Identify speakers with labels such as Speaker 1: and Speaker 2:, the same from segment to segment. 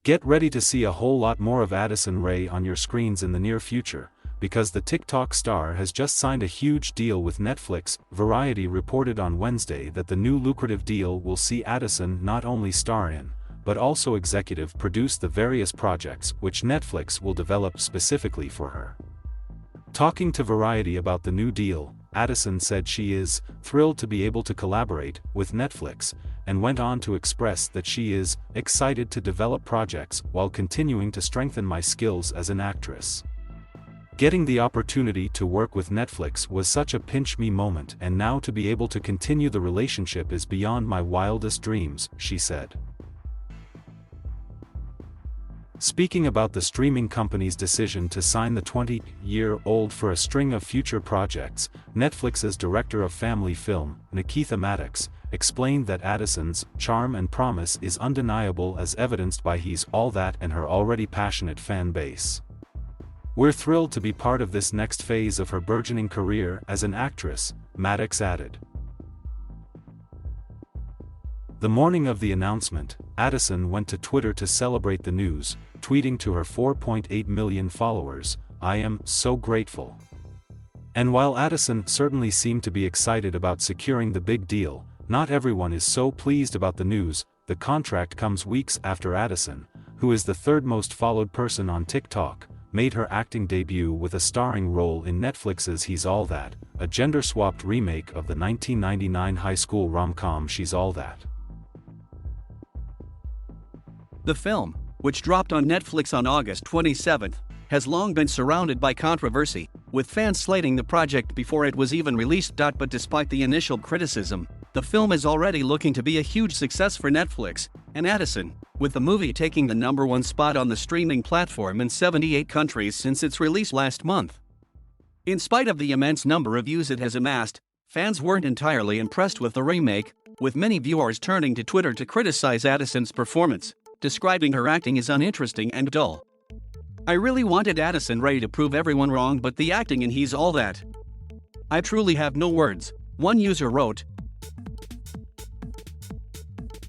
Speaker 1: Get ready to see a whole lot more of Addison Rae on your screens in the near future, because the TikTok star has just signed a huge deal with Netflix. Variety reported on Wednesday that the new lucrative deal will see Addison not only star in, but also executive produce the various projects which Netflix will develop specifically for her. Talking to Variety about the new deal, Addison said she is thrilled to be able to collaborate with Netflix, and went on to express that she is excited to develop projects while continuing to strengthen my skills as an actress. Getting the opportunity to work with Netflix was such a pinch-me moment, and now to be able to continue the relationship is beyond my wildest dreams, she said. Speaking about the streaming company's decision to sign the 20-year-old for a string of future projects, Netflix's director of family film, Nikita Maddox, explained that Addison's charm and promise is undeniable, as evidenced by He's All That and her already passionate fan base. "We're thrilled to be part of this next phase of her burgeoning career as an actress," Maddox added. The morning of the announcement, Addison went to Twitter to celebrate the news, tweeting to her 4.8 million followers, "I am so grateful." And while Addison certainly seemed to be excited about securing the big deal, not everyone is so pleased about the news. The contract comes weeks after Addison, who is the third most followed person on TikTok, made her acting debut with a starring role in Netflix's He's All That, a gender-swapped remake of the 1999 high school rom-com She's All That.
Speaker 2: The film, which dropped on Netflix on August 27, has long been surrounded by controversy, with fans slating the project before it was even released. But despite the initial criticism, the film is already looking to be a huge success for Netflix and Addison, with the movie taking the #1 spot on the streaming platform in 78 countries since its release last month. In spite of the immense number of views it has amassed, fans weren't entirely impressed with the remake, with many viewers turning to Twitter to criticize Addison's performance, describing her acting as uninteresting and dull. "I really wanted Addison Rae to prove everyone wrong, but the acting in He's All That. I truly have no words," one user wrote.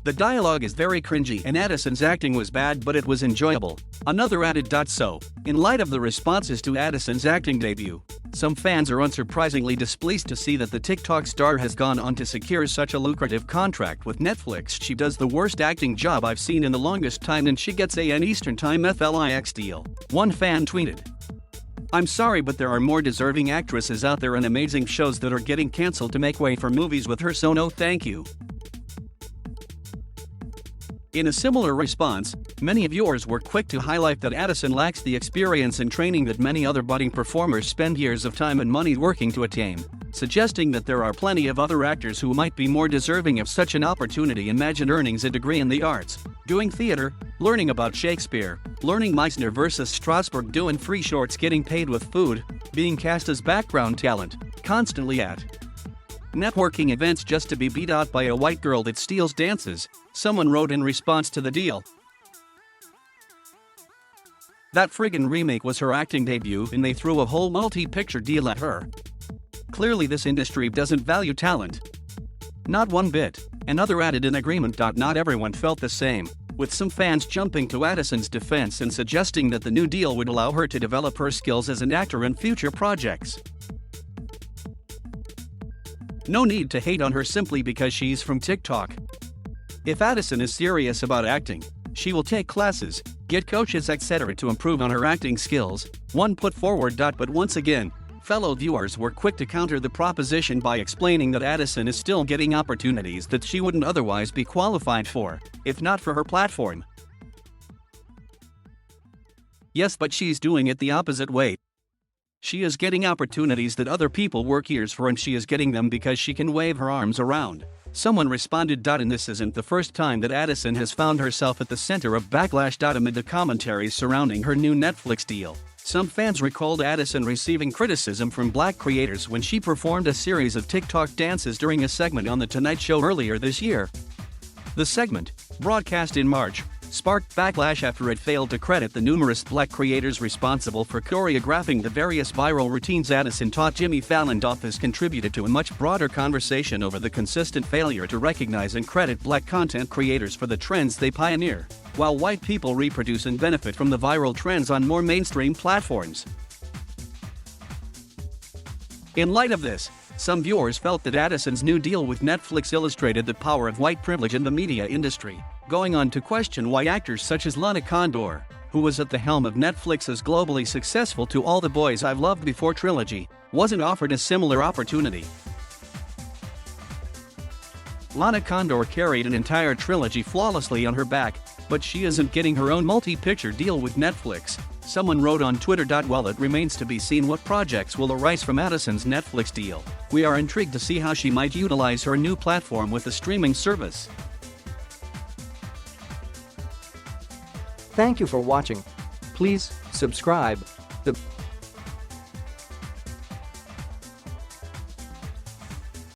Speaker 2: "The dialogue is very cringy and Addison's acting was bad, but it was enjoyable," another added. So, in light of the responses to Addison's acting debut, some fans are unsurprisingly displeased to see that the TikTok star has gone on to secure such a lucrative contract with Netflix. "She does the worst acting job I've seen in the longest time, and she gets an Eastern Time FLIX deal," one fan tweeted. "I'm sorry, but there are more deserving actresses out there and amazing shows that are getting cancelled to make way for movies with her, so no thank you." In a similar response, many viewers were quick to highlight that Addison lacks the experience and training that many other budding performers spend years of time and money working to attain, suggesting that there are plenty of other actors who might be more deserving of such an opportunity. Imagine earning a degree in the arts, doing theater, learning about Shakespeare, learning Meisner versus Strasbourg, doing free shorts, getting paid with food, being cast as background talent, constantly at networking events just to be beat out by a white girl that steals dances, someone wrote in response to the deal. "That friggin' remake was her acting debut and they threw a whole multi-picture deal at her. Clearly this industry doesn't value talent. Not one bit," another added in agreement. Not everyone felt the same, with some fans jumping to Addison's defense and suggesting that the new deal would allow her to develop her skills as an actor in future projects. "No need to hate on her simply because she's from TikTok. If Addison is serious about acting, she will take classes, get coaches, etc. to improve on her acting skills," one put forward. But once again, fellow viewers were quick to counter the proposition by explaining that Addison is still getting opportunities that she wouldn't otherwise be qualified for, if not for her platform. "Yes, but she's doing it the opposite way. She is getting opportunities that other people work years for, and she is getting them because she can wave her arms around," someone responded. And this isn't the first time that Addison has found herself at the center of backlash. Amid the commentaries surrounding her new Netflix deal, some fans recalled Addison receiving criticism from black creators when she performed a series of TikTok dances during a segment on The Tonight Show earlier this year. The segment, broadcast in March, sparked backlash after it failed to credit the numerous black creators responsible for choreographing the various viral routines Addison taught Jimmy Fallon. This contributed to a much broader conversation over the consistent failure to recognize and credit black content creators for the trends they pioneer, while white people reproduce and benefit from the viral trends on more mainstream platforms. In light of this, some viewers felt that Addison's new deal with Netflix illustrated the power of white privilege in the media industry, going on to question why actors such as Lana Condor, who was at the helm of Netflix's globally successful To All the Boys I've Loved Before trilogy, wasn't offered a similar opportunity. Lana Condor carried an entire trilogy flawlessly on her back, but she isn't getting her own multi-picture deal with Netflix, someone wrote on Twitter. While it remains to be seen what projects will arise from Addison's Netflix deal, we are intrigued to see how she might utilize her new platform with the streaming service.
Speaker 3: Thank you for watching. Please subscribe.